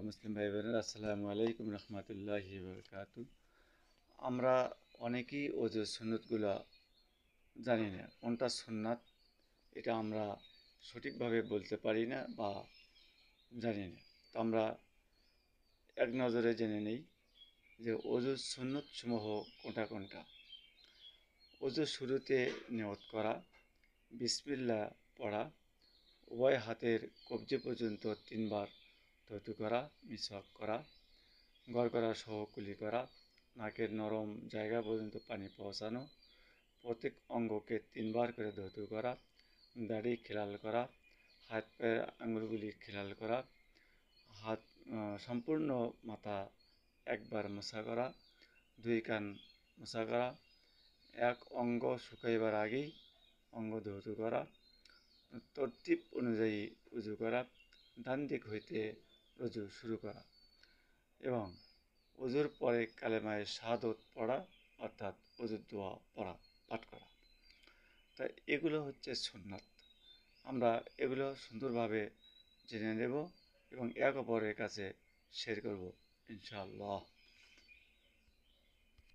মুসলিম ভাই বোনেরা, আসসালামু আলাইকুম রহমতুল্লাহি বারাকাতু। আমরা অনেকেই ওজুর সুন্নতগুলো জানি না, কোনটা সুন্নাত এটা আমরা সঠিকভাবে বলতে পারি না বা জানি না। তো আমরা এক নজরে জেনে নেই যে ওজুর সুন্নত সমূহ কোনটা কোনটা। ওজুর শুরুতে নিয়ত করা, বিসমিল্লাহ পড়া, উভয় হাতের কবজি পর্যন্ত 3 বার ধৌত করা, মিসওয়াক করা, গড়গড়া সহ কুলি করা, নাকের নরম জায়গা পর্যন্ত পানি পৌঁছানো, প্রত্যেক অঙ্গকে 3 বার করে ধৌত করা, দাড়ি খেলাল করা, হাত পায়ের আঙুলগুলি খেলাল করা, হাত সম্পূর্ণ মাথা একবার মোছা করা, 2 কান মোছা করা, এক অঙ্গ শুকাইবার আগেই অঙ্গ ধৌত করা, তরতিব অনুযায়ী উজু করা, ডান দিক হইতে উজু শুরু করা এবং ওজুর পরে কালেমায়ে শাহাদত পড়া, অর্থাৎ ওজুর দোয়া পড়া, পাঠ করা। তাই এগুলো হচ্ছে সুন্নাত। আমরা এগুলো সুন্দরভাবে জেনে নেব এবং এক অপরের কাছে শেয়ার করব ইনশাআল্লাহ।